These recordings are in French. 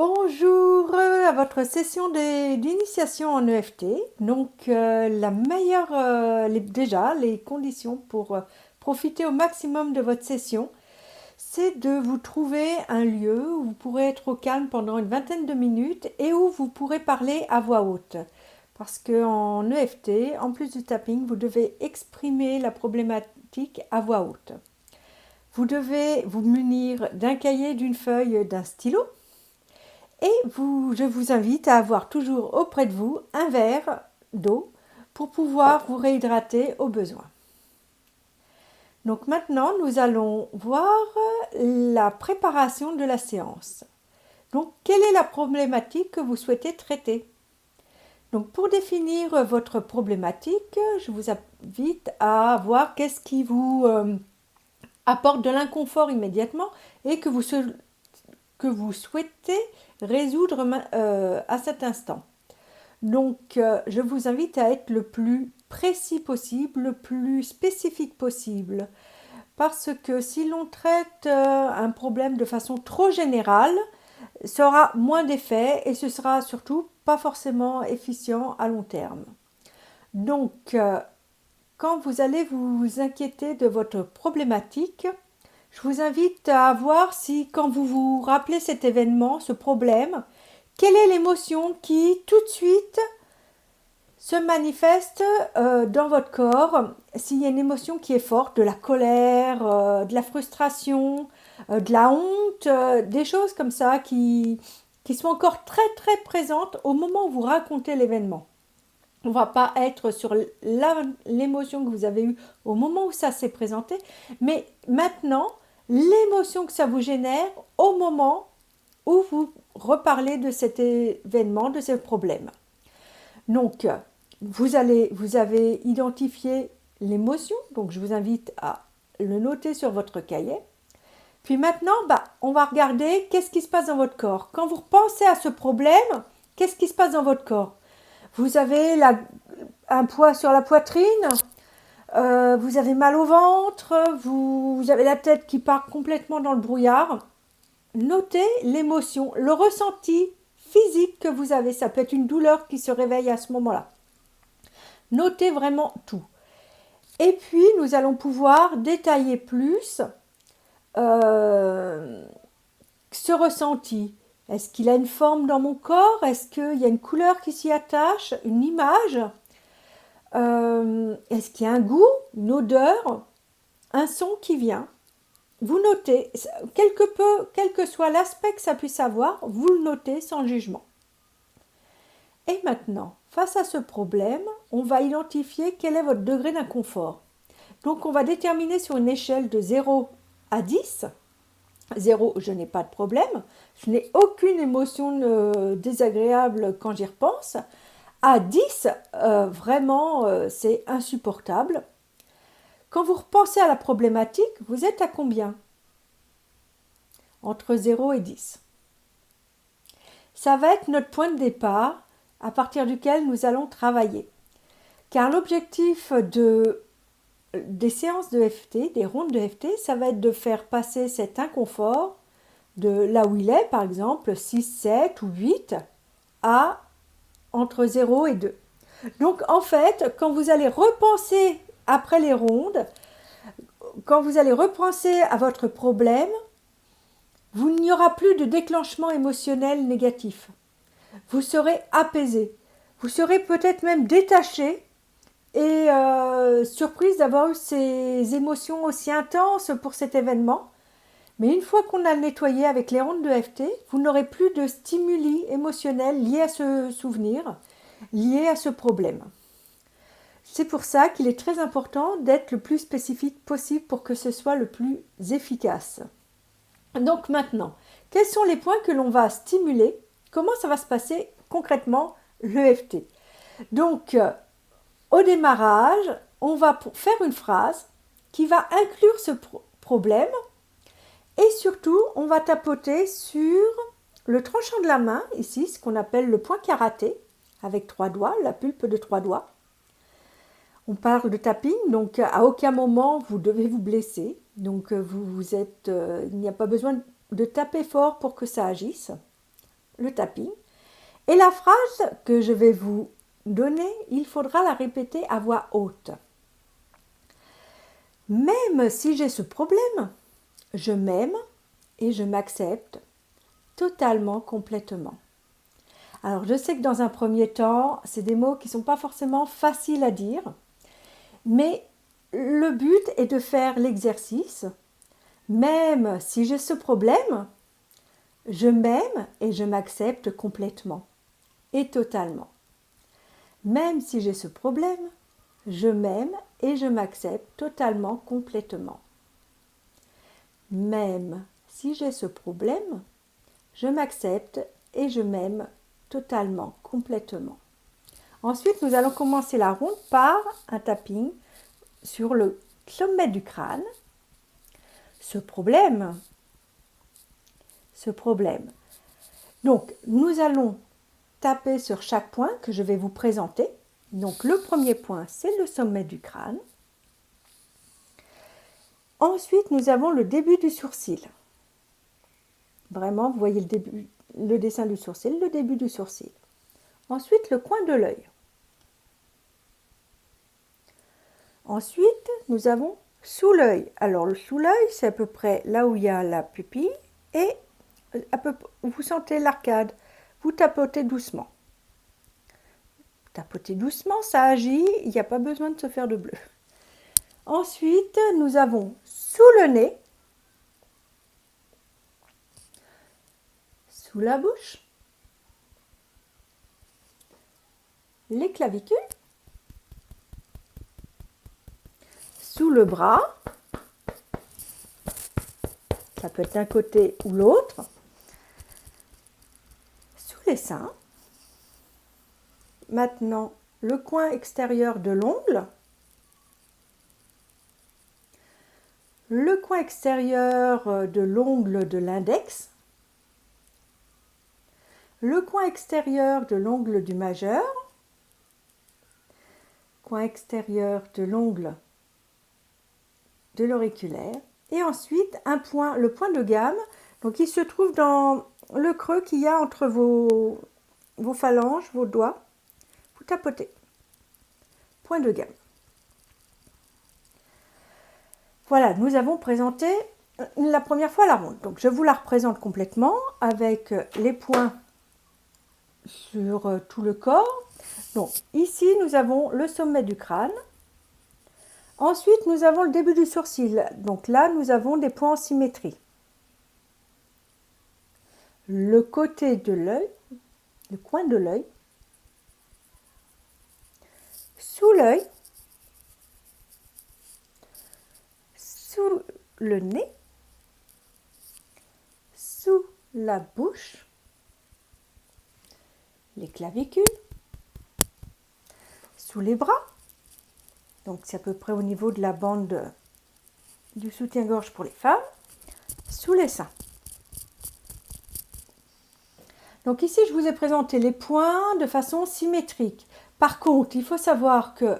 Bonjour à votre session d'initiation en EFT. Donc la meilleure, déjà les conditions pour profiter au maximum de votre session, c'est de vous trouver un lieu où vous pourrez être au calme pendant une vingtaine de minutes et où vous pourrez parler à voix haute. Parce qu'en EFT, en plus du tapping, vous devez exprimer la problématique à voix haute. Vous devez vous munir d'un cahier, d'une feuille, d'un stylo. Et je vous invite à avoir toujours auprès de vous un verre d'eau pour pouvoir vous réhydrater au besoin. Donc maintenant, nous allons voir la préparation de la séance. Donc, quelle est la problématique que vous souhaitez traiter? Donc, pour définir votre problématique, je vous invite à voir qu'est-ce qui vous apporte de l'inconfort immédiatement et que vous souhaitez résoudre à cet instant. Donc, je vous invite à être le plus précis possible, le plus spécifique possible. Parce que si l'on traite un problème de façon trop générale, ça aura moins d'effet et ce sera surtout pas forcément efficient à long terme. Donc, quand vous allez vous inquiéter de votre problématique, je vous invite à voir si, quand vous vous rappelez cet événement, ce problème, quelle est l'émotion qui, tout de suite, se manifeste dans votre corps. S'il y a une émotion qui est forte, de la colère, de la frustration, de la honte, des choses comme ça qui sont encore très très présentes au moment où vous racontez l'événement. On ne va pas être sur l'émotion que vous avez eue au moment où ça s'est présenté, mais maintenant, l'émotion que ça vous génère au moment où vous reparlez de cet événement, de ce problème. Donc, vous avez identifié l'émotion, donc je vous invite à le noter sur votre cahier. Puis maintenant, on va regarder qu'est-ce qui se passe dans votre corps. Quand vous repensez à ce problème, qu'est-ce qui se passe dans votre corps? Vous avez un poids sur la poitrine, vous avez mal au ventre, vous avez la tête qui part complètement dans le brouillard. Notez l'émotion, le ressenti physique que vous avez. Ça peut être une douleur qui se réveille à ce moment-là. Notez vraiment tout. Et puis, nous allons pouvoir détailler plus ce ressenti. Est-ce qu'il a une forme dans mon corps? Est-ce qu'il y a une couleur qui s'y attache? Une image? Est-ce qu'il y a un goût? Une odeur? Un son qui vient? Vous notez, quel que soit l'aspect que ça puisse avoir, vous le notez sans jugement. Et maintenant, face à ce problème, on va identifier quel est votre degré d'inconfort. Donc, on va déterminer sur une échelle de 0 à 10. 0, je n'ai pas de problème. Je n'ai aucune émotion désagréable quand j'y repense. À 10, vraiment, c'est insupportable. Quand vous repensez à la problématique, vous êtes à combien? Entre 0 et 10. Ça va être notre point de départ à partir duquel nous allons travailler. Car l'objectif des séances de FT, des rondes de FT, ça va être de faire passer cet inconfort de là où il est, par exemple 6, 7 ou 8, à entre 0 et 2. Donc en fait, quand vous allez repenser après les rondes, quand vous allez repenser à votre problème, il n'y aura plus de déclenchement émotionnel négatif. Vous serez apaisé. Vous serez peut-être même détaché et surprise d'avoir eu ces émotions aussi intenses pour cet événement. Mais une fois qu'on a nettoyé avec les rondes de FT, vous n'aurez plus de stimuli émotionnels liés à ce souvenir, liés à ce problème. C'est pour ça qu'il est très important d'être le plus spécifique possible pour que ce soit le plus efficace. Donc maintenant, quels sont les points que l'on va stimuler? Comment ça va se passer concrètement l'EFT? Donc, au démarrage, on va faire une phrase qui va inclure ce problème et surtout, on va tapoter sur le tranchant de la main, ici, ce qu'on appelle le point karaté, avec 3 doigts, la pulpe de 3 doigts. On parle de tapping, donc à aucun moment vous devez vous blesser. Donc il n'y a pas besoin de taper fort pour que ça agisse. le tapping. Et la phrase que je vais vous donner, il faudra la répéter à voix haute. Même si j'ai ce problème, je m'aime et je m'accepte totalement, complètement. Alors je sais que dans un premier temps, c'est des mots qui ne sont pas forcément faciles à dire, mais le but est de faire l'exercice. Même si j'ai ce problème, je m'aime et je m'accepte complètement et totalement. Même si j'ai ce problème, je m'aime et je m'accepte totalement, complètement. Même si j'ai ce problème, je m'accepte et je m'aime totalement, complètement. Ensuite, nous allons commencer la ronde par un tapping sur le sommet du crâne. Ce problème. Donc, nous allons taper sur chaque point que je vais vous présenter. Donc, le premier point, c'est le sommet du crâne. Ensuite, nous avons le début du sourcil. Vraiment, vous voyez le dessin du sourcil, le début du sourcil. Ensuite, le coin de l'œil. Ensuite, nous avons sous l'œil. Alors, le sous l'œil, c'est à peu près là où il y a la pupille et vous sentez l'arcade. Vous tapotez doucement. Tapotez doucement, ça agit, il n'y a pas besoin de se faire de bleu. Ensuite, nous avons sous le nez, sous la bouche, les clavicules, sous le bras, ça peut être d'un côté ou l'autre, sous les seins. Maintenant, le coin extérieur de l'ongle, le coin extérieur de l'ongle de l'index, le coin extérieur de l'ongle du majeur, coin extérieur de l'ongle de l'auriculaire, et ensuite le point de gamme. Donc il se trouve dans le creux qu'il y a entre vos phalanges, vos doigts. Vous tapotez. Point de gamme. Voilà, nous avons présenté la première fois la ronde. Donc je vous la représente complètement avec les points sur tout le corps. Donc ici nous avons le sommet du crâne. Ensuite nous avons le début du sourcil. Donc là nous avons des points en symétrie. Le côté de l'œil, le coin de l'œil, sous l'œil, sous le nez, sous la bouche, les clavicules, sous les bras, donc c'est à peu près au niveau de la bande du soutien-gorge pour les femmes, sous les seins. Donc ici, je vous ai présenté les points de façon symétrique. Par contre, il faut savoir que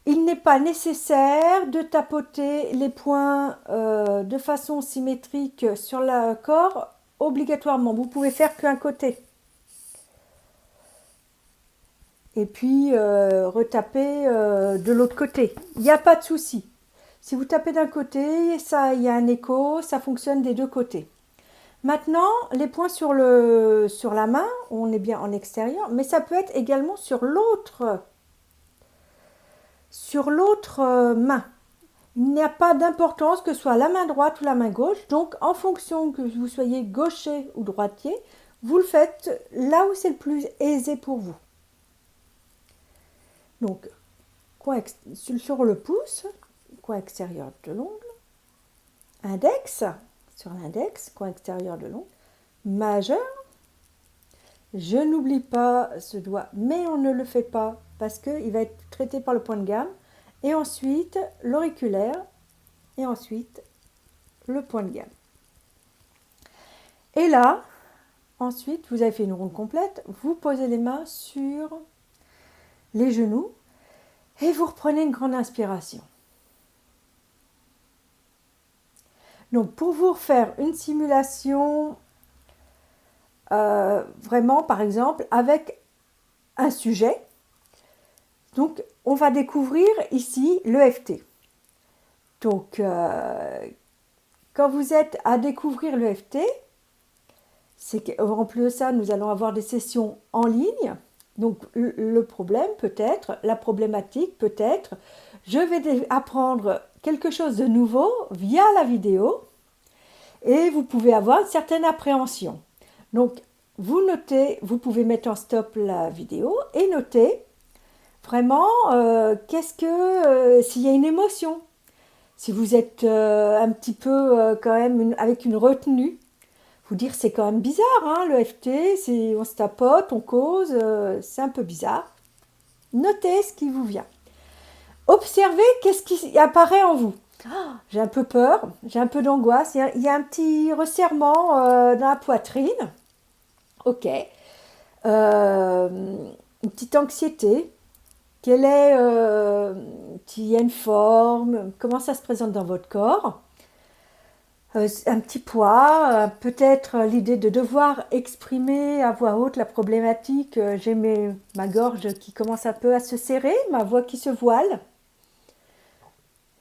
il n'est pas nécessaire de tapoter les points de façon symétrique sur le corps obligatoirement. Vous pouvez faire qu'un côté. Et puis retaper de l'autre côté. Il n'y a pas de souci. Si vous tapez d'un côté, il y a un écho, ça fonctionne des deux côtés. Maintenant, les points sur la main, on est bien en extérieur, mais ça peut être également sur l'autre main. Il n'y a pas d'importance que ce soit la main droite ou la main gauche. Donc, en fonction que vous soyez gaucher ou droitier, vous le faites là où c'est le plus aisé pour vous. Donc, sur le pouce, coin extérieur de l'ongle, index, sur l'index, coin extérieur de l'ongle, majeur. Je n'oublie pas ce doigt, mais on ne le fait pas parce qu'il va être traité par le point de gamme. Et ensuite, l'auriculaire. Et ensuite, le point de gamme. Et là, ensuite, vous avez fait une ronde complète. Vous posez les mains sur les genoux et vous reprenez une grande inspiration. Donc, pour vous refaire une simulation vraiment, par exemple, avec un sujet. Donc, on va découvrir ici l'EFT. Donc, quand vous êtes à découvrir l'EFT, c'est qu'en plus de ça, nous allons avoir des sessions en ligne. Donc, le problème peut-être, la problématique peut-être, je vais apprendre quelque chose de nouveau via la vidéo et vous pouvez avoir une certaine appréhension. Donc, vous notez, vous pouvez mettre en stop la vidéo et noter vraiment s'il y a une émotion. Si vous êtes un petit peu quand même avec une retenue, vous dire c'est quand même bizarre, hein, le FT, on se tapote, on cause, c'est un peu bizarre. Notez ce qui vous vient. Observez qu'est-ce qui apparaît en vous. Oh, j'ai un peu peur, j'ai un peu d'angoisse, il y a un petit resserrement dans la poitrine. Ok. Une petite anxiété. Quelle est, il y a une forme, comment ça se présente dans votre corps. Un petit poids, peut-être l'idée de devoir exprimer à voix haute la problématique. J'ai ma gorge qui commence un peu à se serrer, ma voix qui se voile.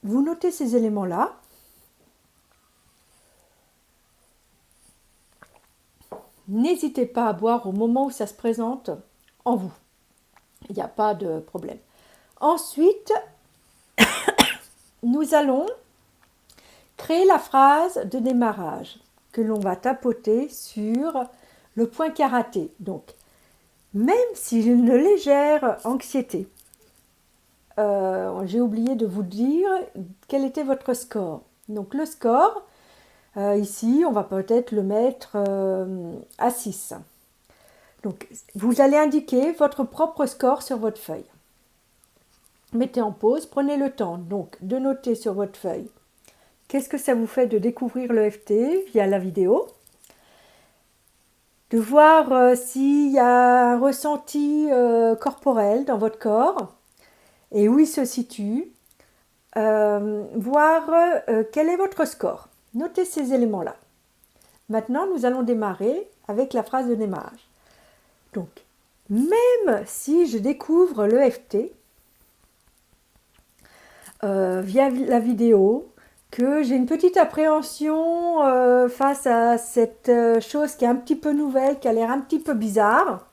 Vous notez ces éléments-là. N'hésitez pas à boire au moment où ça se présente en vous. Il n'y a pas de problème. Ensuite, nous allons créer la phrase de démarrage que l'on va tapoter sur le point karaté. Donc, même si j'ai une légère anxiété, j'ai oublié de vous dire quel était votre score. Donc, le score, ici, on va peut-être le mettre à 6. Donc, vous allez indiquer votre propre score sur votre feuille. Mettez en pause, prenez le temps donc de noter sur votre feuille qu'est-ce que ça vous fait de découvrir l'EFT via la vidéo, de voir s'il y a un ressenti corporel dans votre corps et où il se situe, voir quel est votre score. Notez ces éléments-là. Maintenant, nous allons démarrer avec la phrase de démarrage. Donc, même si je découvre l'EFT via la vidéo, que j'ai une petite appréhension face à cette chose qui est un petit peu nouvelle, qui a l'air un petit peu bizarre,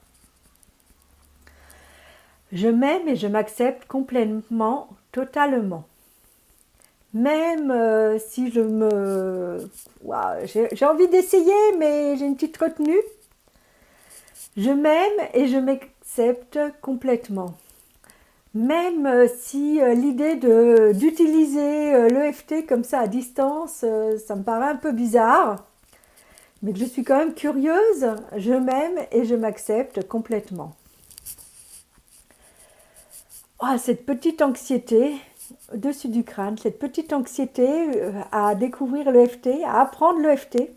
je m'aime et je m'accepte complètement, totalement. Même si j'ai envie d'essayer, mais j'ai une petite retenue, je m'aime et je m'accepte complètement. Même si l'idée d'utiliser l'EFT comme ça à distance, ça me paraît un peu bizarre, mais que je suis quand même curieuse, je m'aime et je m'accepte complètement. Oh, cette petite anxiété au-dessus du crâne, cette petite anxiété à découvrir l'EFT, à apprendre l'EFT.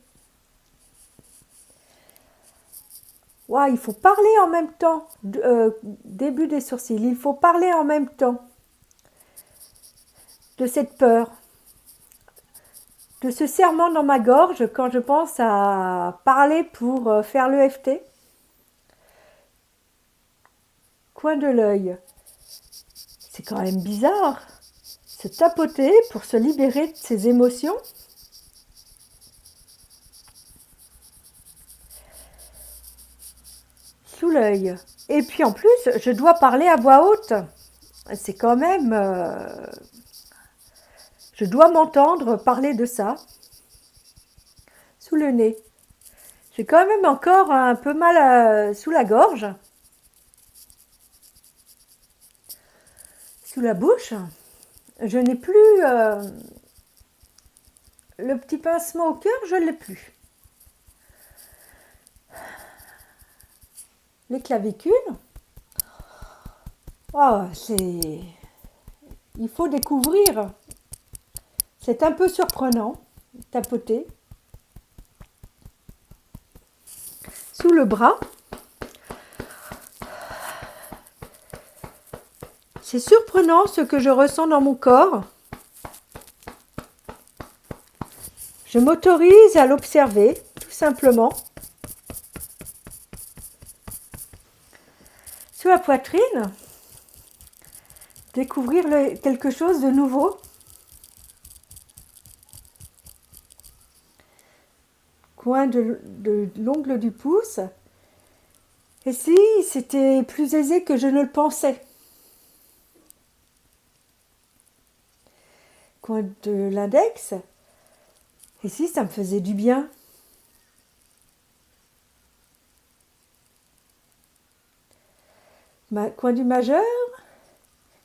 Wow, il faut parler en même temps, début des sourcils, il faut parler en même temps de cette peur, de ce serrement dans ma gorge quand je pense à parler pour faire l'EFT. Coin de l'œil, c'est quand même bizarre, se tapoter pour se libérer de ses émotions. Sous l'œil. Et puis en plus, je dois parler à voix haute. C'est quand même... je dois m'entendre parler de ça. Sous le nez. J'ai quand même encore un peu mal sous la gorge. Sous la bouche. Je n'ai plus... le petit pincement au cœur, je ne l'ai plus. Les clavicules. Oh, il faut découvrir. C'est un peu surprenant. Tapoter. Sous le bras. C'est surprenant ce que je ressens dans mon corps. Je m'autorise à l'observer, tout simplement. sur la poitrine, découvrir quelque chose de nouveau. Coin de l'ongle du pouce. Et si c'était plus aisé que je ne le pensais. Coin de l'index. Et si ça me faisait du bien. Coin du majeur.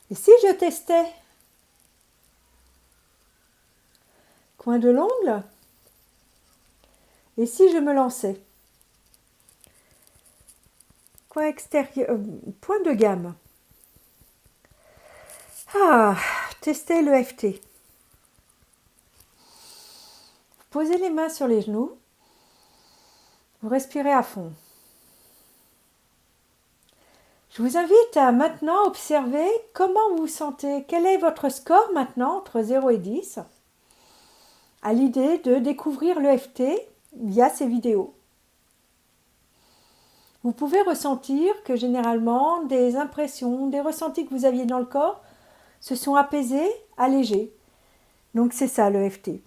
Et si je testais. Coin de l'ongle. Et si je me lançais. Coin extérieur, point de gamme. Ah, tester le FT. Posez les mains sur les genoux. Vous respirez à fond. Je vous invite à maintenant observer comment vous vous sentez. Quel est votre score maintenant entre 0 et 10 à l'idée de découvrir le FT via ces vidéos. Vous pouvez ressentir que généralement des impressions, des ressentis que vous aviez dans le corps se sont apaisés, allégés. Donc c'est ça le FT.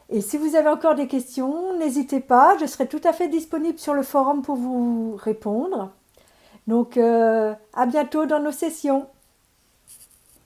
Et si vous avez encore des questions, n'hésitez pas, je serai tout à fait disponible sur le forum pour vous répondre. Donc à bientôt dans nos sessions.